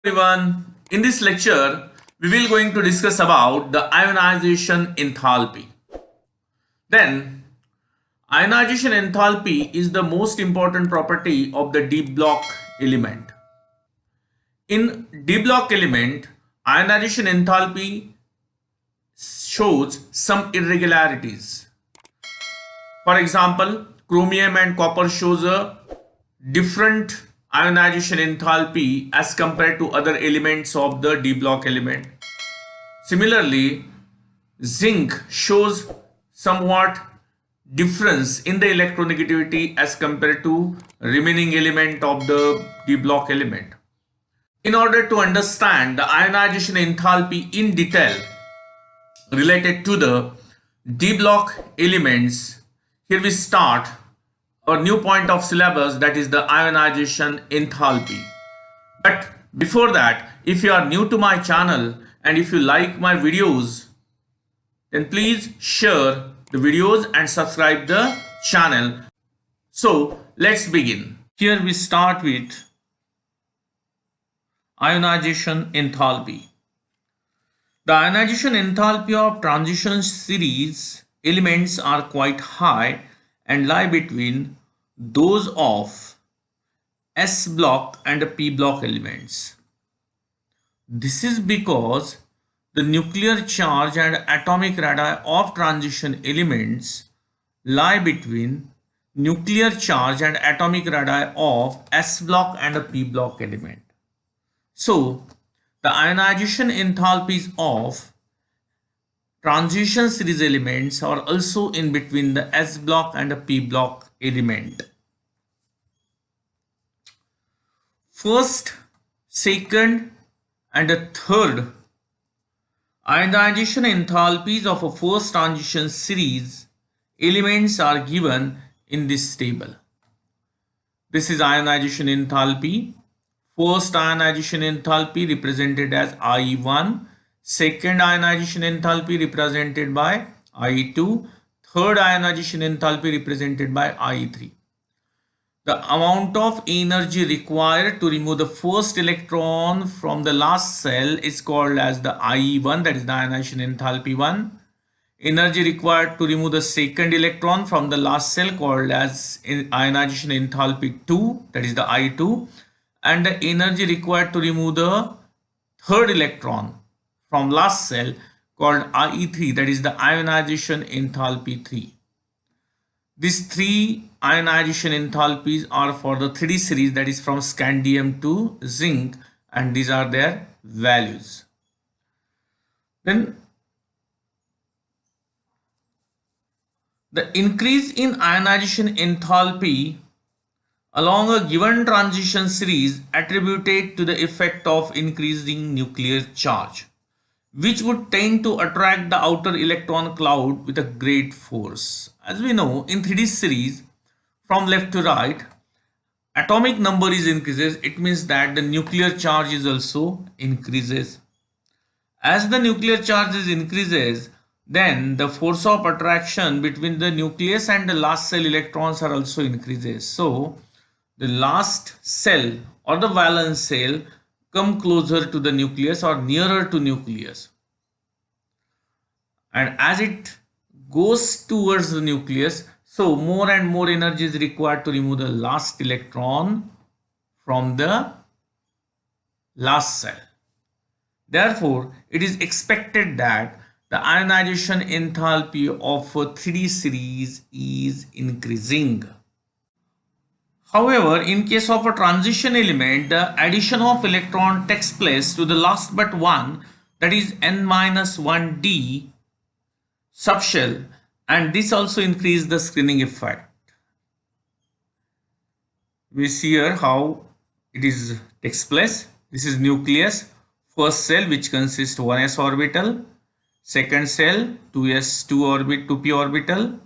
Everyone, in this lecture we will going to discuss about the ionization enthalpy. Then ionization enthalpy is the most important property of the d block element. In d block element, ionization enthalpy shows some irregularities. For example, chromium and copper shows a different ionization enthalpy as compared to other elements of the d block element. Similarly, zinc shows somewhat difference in the electronegativity as compared to remaining element of the d block element. In order to understand the ionization enthalpy in detail related to the d block elements, here we start a new point of syllabus, that is the ionization enthalpy. But before that, if you are new to my channel and if you like my videos, then please share the videos and subscribe the channel. So let's begin. Here we start with ionization enthalpy. The ionization enthalpy of transition series elements are quite high and lie between those of S block and P block elements. This is because the nuclear charge and atomic radii of transition elements lie between nuclear charge and atomic radii of S block and a P block element. So, the ionization enthalpies of transition series elements are also in between the S block and the P block element. First, second and a third ionization enthalpies of a first transition series elements are given in this table. This is ionization enthalpy. First ionization enthalpy represented as I1, second ionization enthalpy represented by I2, third ionization enthalpy represented by I3. The amount of energy required to remove the first electron from the last cell is called as the I1, that is the ionization enthalpy 1. Energy required to remove the second electron from the last cell called as ionization enthalpy 2, that is the I2. And the energy required to remove the third electron from last cell called IE3, that is the ionization enthalpy 3. These three ionization enthalpies are for the 3D series, that is from scandium to zinc, and these are their values. Then the increase in ionization enthalpy along a given transition series attributed to the effect of increasing nuclear charge, which would tend to attract the outer electron cloud with a great force. As we know, in 3D series, from left to right, atomic number is increases. It means that the nuclear charge is also increases. As the nuclear charge is increases, then the force of attraction between the nucleus and the last cell electrons are also increases. So the last cell or the valence cell come closer to the nucleus or nearer to nucleus, and as it goes towards the nucleus, so more and more energy is required to remove the last electron from the last cell. Therefore, it is expected that the ionization enthalpy of a 3D series is increasing. However, in case of a transition element, the addition of electron takes place to the last but one, that is n-1d subshell, and this also increases the screening effect. We see here how it is takes place. This is nucleus, first cell which consists 1s orbital, second cell 2p orbital,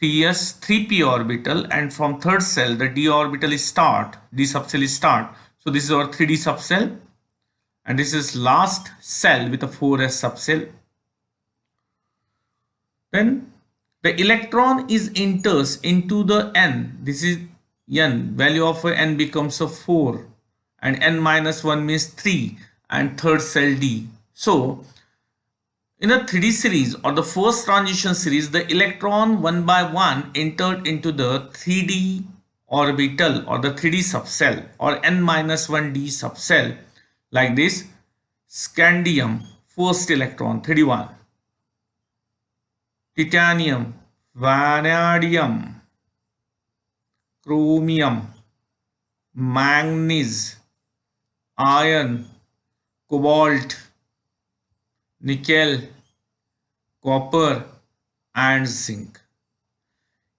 3s 3p orbital, and from third cell the d orbital is start, d subcell is start. So this is our 3d subcell, and this is last cell with a 4s subcell. Then the electron is enters into the n. This is n, value of n becomes a 4, and n minus 1 means 3 and third cell D. So in a 3D series or the first transition series, the electron one by one entered into the 3D orbital or the 3D subcell or n minus 1D subcell like this. Scandium, first electron, 3D1. Titanium, vanadium, chromium, manganese, iron, cobalt, nickel, copper and zinc.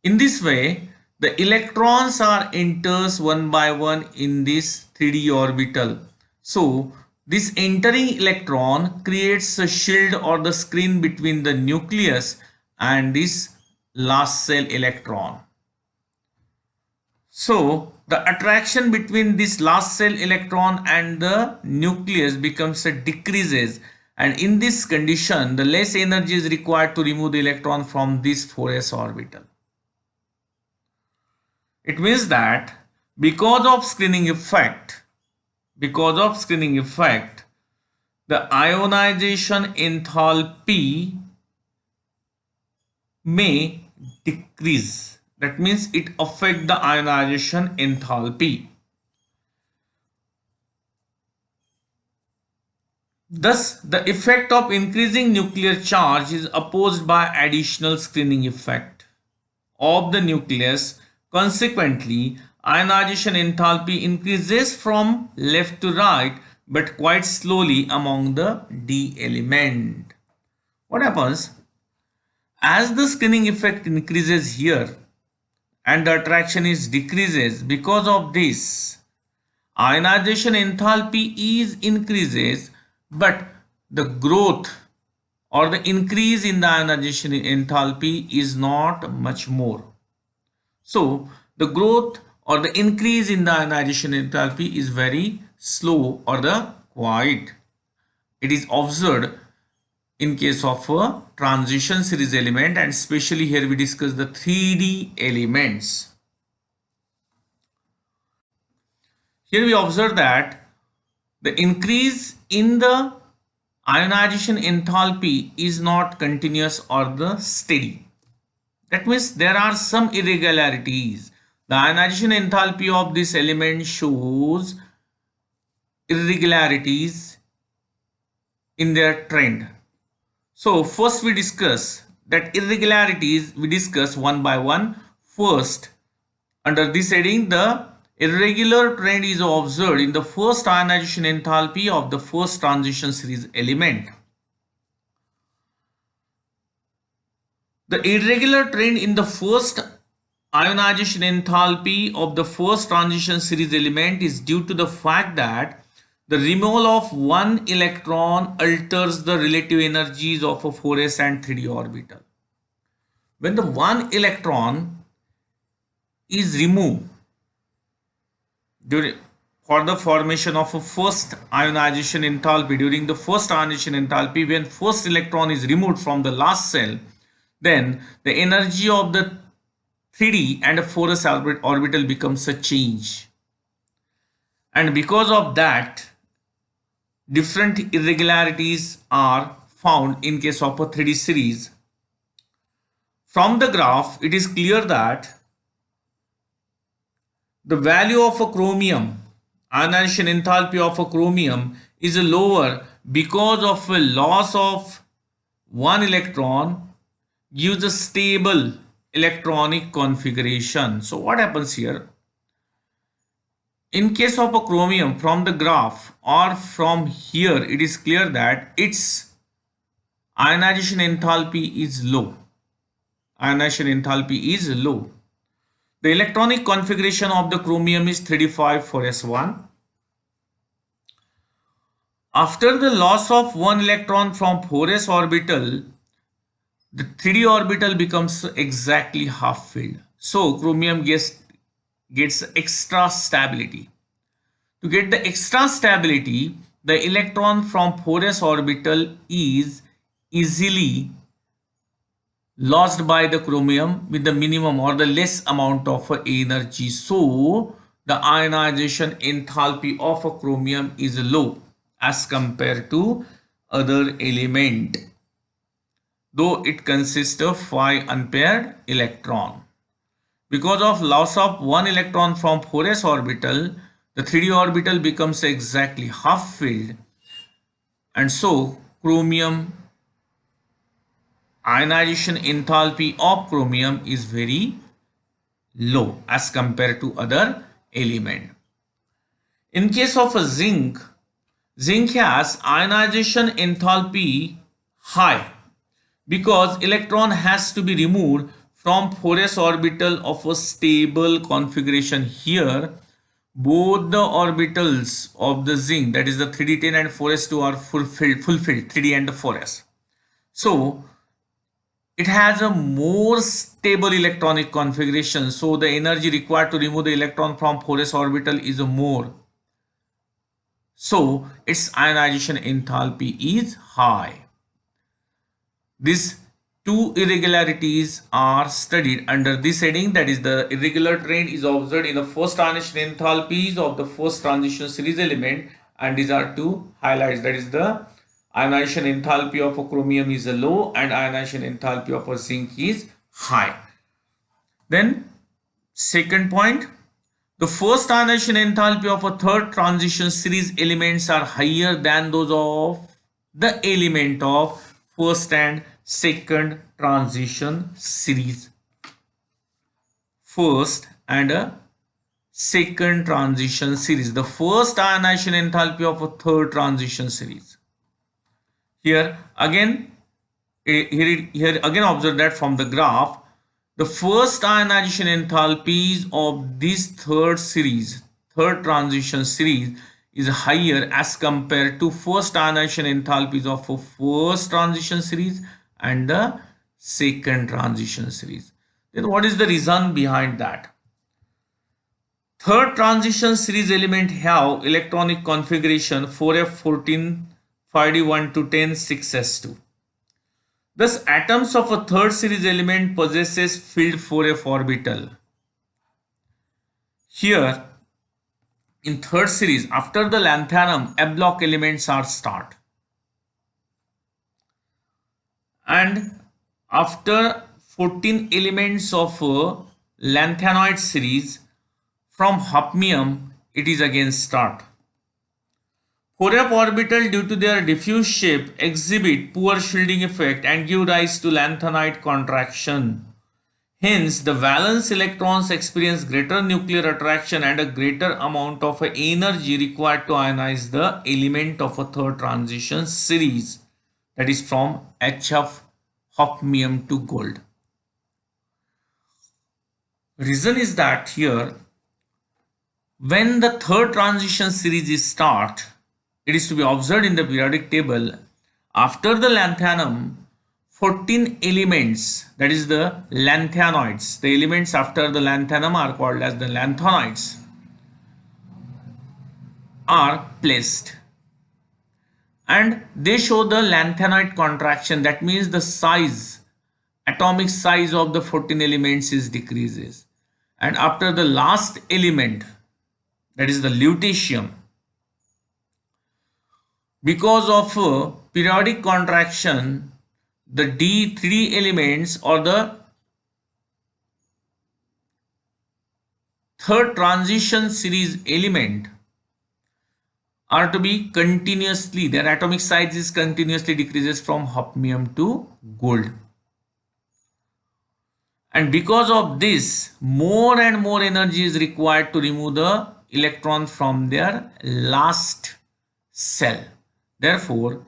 In this way, the electrons are enters one by one in this 3D orbital. So this entering electron creates a shield or the screen between the nucleus and this last cell electron. So the attraction between this last cell electron and the nucleus becomes a decreases, and in this condition the less energy is required to remove the electron from this 4s orbital. It means that because of screening effect, the ionization enthalpy may decrease. That means it affects the ionization enthalpy. Thus, the effect of increasing nuclear charge is opposed by additional screening effect of the nucleus. Consequently, ionization enthalpy increases from left to right but quite slowly among the D element. What happens? As the screening effect increases here and the attraction is decreases, because of this ionization enthalpy is increases, but the growth or the increase in the ionization enthalpy is not much more. So the growth or the increase in the ionization enthalpy is very slow or the quiet. It is observed in case of a transition series element, and especially here we discuss the 3D elements. Here we observe that the increase in the ionization enthalpy is not continuous or the steady. That means there are some irregularities. The ionization enthalpy of this element shows irregularities in their trend. So first we discuss that irregularities, we discuss one by one. First, under this heading, the irregular trend is observed in the first ionization enthalpy of the first transition series element. The irregular trend in the first ionization enthalpy of the first transition series element is due to the fact that the removal of one electron alters the relative energies of a 4s and 3d orbital. When the one electron is removed for the formation of a first ionization enthalpy, during the first ionization enthalpy, when first electron is removed from the last cell, then the energy of the 3d and a 4s orbital becomes a change, and because of that different irregularities are found in case of a 3D series. From the graph, it is clear that the value of a chromium, ionization enthalpy of a chromium, is lower because of a loss of one electron gives a stable electronic configuration. So what happens here? In case of a chromium, from the graph or from here, it is clear that its ionization enthalpy is low. Ionization enthalpy is low. The electronic configuration of the chromium is 3d5 for s1. After the loss of one electron from 4s orbital, the 3d orbital becomes exactly half filled. So chromium gets extra stability. To get the extra stability, the electron from 4s orbital is easily lost by the chromium with the minimum or the less amount of energy. So the ionization enthalpy of a chromium is low as compared to other element, though it consists of 5 unpaired electron. Because of loss of one electron from 4s orbital, the 3d orbital becomes exactly half filled, and so chromium ionization enthalpy of chromium is very low as compared to other element. In case of a zinc has ionization enthalpy high because electron has to be removed from 4s orbital of a stable configuration. Here both the orbitals of the zinc, that is the 3d10 and 4s2, are fulfilled 3d and 4s. So it has a more stable electronic configuration, so the energy required to remove the electron from 4s orbital is more, so its ionization enthalpy is high. These two irregularities are studied under this heading, that is the irregular trend is observed in the first ionization enthalpies of the first transition series element, and these are two highlights, that is the ionization enthalpy of a chromium is low and ionization enthalpy of a zinc is high. Then second point, the first ionization enthalpy of a third transition series elements are higher than those of the element of first and second transition series. First and a second transition series, the first ionization enthalpy of a third transition series. Here again observe that from the graph, the first ionization enthalpies of this third transition series is higher as compared to first ionization enthalpies of a first transition series and the second transition series. Then what is the reason behind that? Third transition series element have electronic configuration 4f14 5d1 to 10 6s2. Thus atoms of a third series element possesses filled 4f orbital. Here in third series, after the lanthanum, f block elements are start, and after 14 elements of lanthanoid series from hafnium, it is again start. 4f orbital, due to their diffuse shape, exhibit poor shielding effect and give rise to lanthanide contraction. Hence, the valence electrons experience greater nuclear attraction and a greater amount of energy required to ionize the element of a third transition series, that is from HF hafnium to gold. Reason is that here, when the third transition series is start, it is to be observed in the periodic table, after the lanthanum, 14 elements, that is the lanthanoids, the elements after the lanthanum are called as the lanthanoids, are placed, and they show the lanthanoid contraction. That means the size, atomic size of the 14 elements is decreases, and after the last element, that is the lutetium, because of periodic contraction, the D3 elements or the third transition series element are to be continuously, their atomic size is continuously decreases from hafnium to gold. And because of this, more and more energy is required to remove the electron from their last cell. Therefore,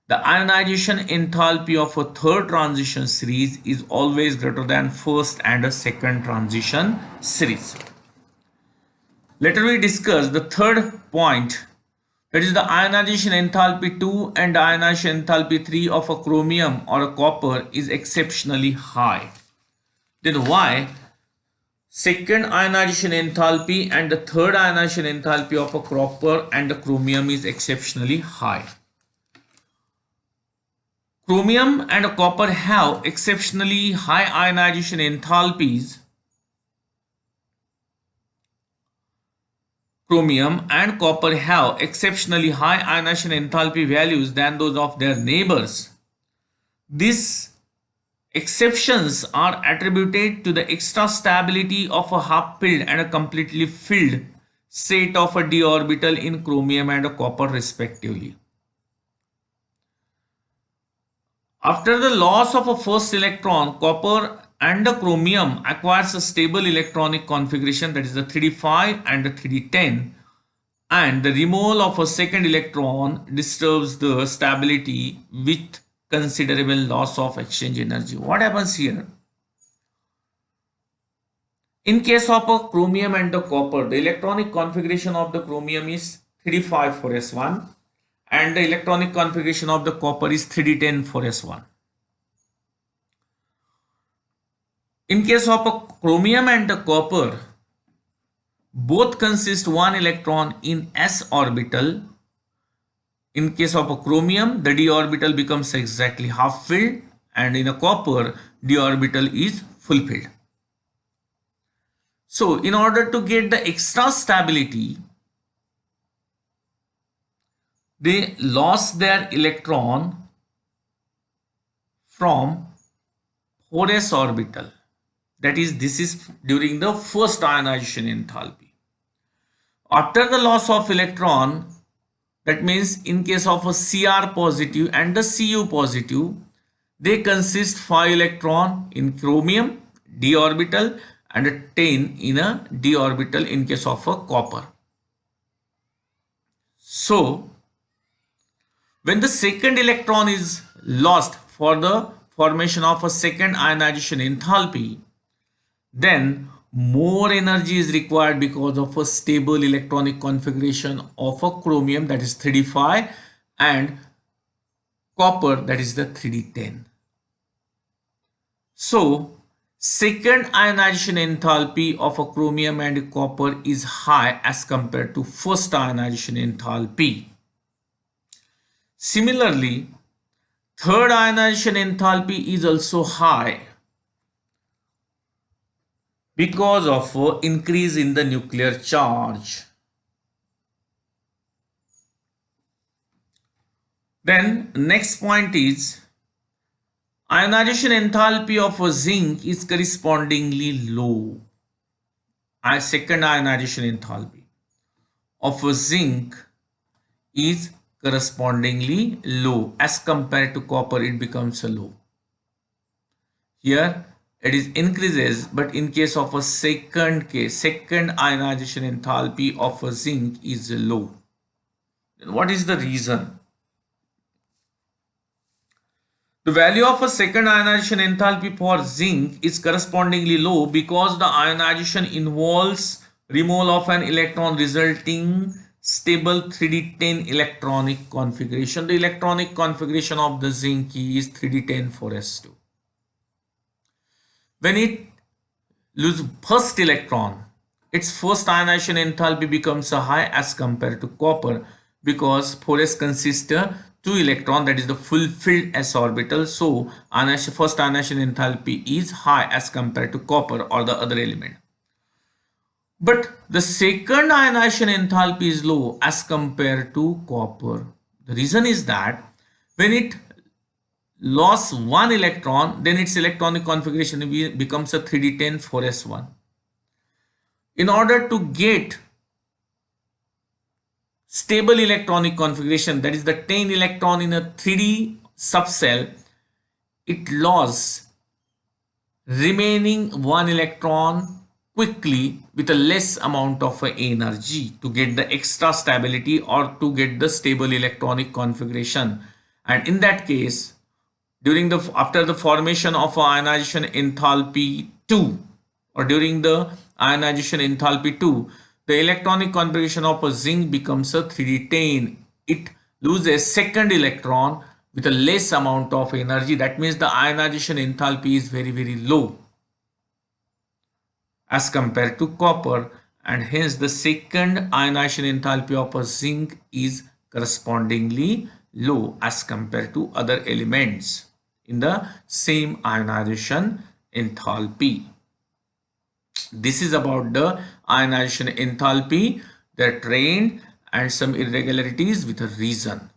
the ionization enthalpy of a third transition series is always greater than first and a second transition series. Later we discuss the third point, that is the ionization enthalpy 2 and ionization enthalpy 3 of a chromium or a copper is exceptionally high. Then why second ionization enthalpy and the third ionization enthalpy of a copper and the chromium is exceptionally high? Chromium and copper have exceptionally high ionization enthalpies chromium and copper have exceptionally high ionization enthalpy values than those of their neighbors. These exceptions are attributed to the extra stability of a half-filled and a completely filled set of a d orbital in chromium and a copper respectively. After the loss of a first electron, copper and the chromium acquires a stable electronic configuration, that is the 3d5 and the 3d10, and the removal of a second electron disturbs the stability with considerable loss of exchange energy. What happens here? In case of a chromium and the copper, the electronic configuration of the chromium is 3d5 for s1 and the electronic configuration of the copper is 3d10 for s1. In case of a chromium and the copper, both consist one electron in s orbital. In case of a chromium, the d orbital becomes exactly half filled, and in a copper, d orbital is full filled. So in order to get the extra stability, they lost their electron from 4s orbital. That is, this is during the first ionization enthalpy. After the loss of electron, that means in case of a Cr positive and the Cu positive, they consist 5 electron in chromium, d orbital, and a 10 in a d orbital in case of a copper. So when the second electron is lost for the formation of a second ionization enthalpy, then more energy is required because of a stable electronic configuration of a chromium, that is 3d5, and copper, that is the 3d10. So second ionization enthalpy of a chromium and copper is high as compared to first ionization enthalpy. Similarly, third ionization enthalpy is also high because of increase in the nuclear charge. Then next point is ionization enthalpy of a zinc is correspondingly low. Second ionization enthalpy of a zinc is correspondingly low as compared to copper. It becomes a low. Here it is increases, but in case of a second ionization enthalpy of a zinc is low. Then what is the reason? The value of a second ionization enthalpy for zinc is correspondingly low because the ionization involves removal of an electron, resulting stable 3d10 electronic configuration. The electronic configuration of the zinc is 3d10 for s2. When it loses first electron, its first ionization enthalpy becomes high as compared to copper because 4s consists 2 electron, that is the full filled s orbital. So first ionization enthalpy is high as compared to copper or the other element. But the second ionization enthalpy is low as compared to copper. The reason is that when it lost one electron, then its electronic configuration becomes a 3d10 for s1. In order to get stable electronic configuration, that is the 10 electron in a 3d subcell, it lost remaining one electron quickly with a less amount of energy to get the extra stability or to get the stable electronic configuration. And in that case, after the formation of ionization enthalpy 2 or during the ionization enthalpy 2, the electronic configuration of a zinc becomes a 3d10. It loses second electron with a less amount of energy. That means the ionization enthalpy is very, very low as compared to copper, and hence the second ionization enthalpy of a zinc is correspondingly low as compared to other elements in the same ionization enthalpy. This is about the ionization enthalpy. They're trained and some irregularities with a reason.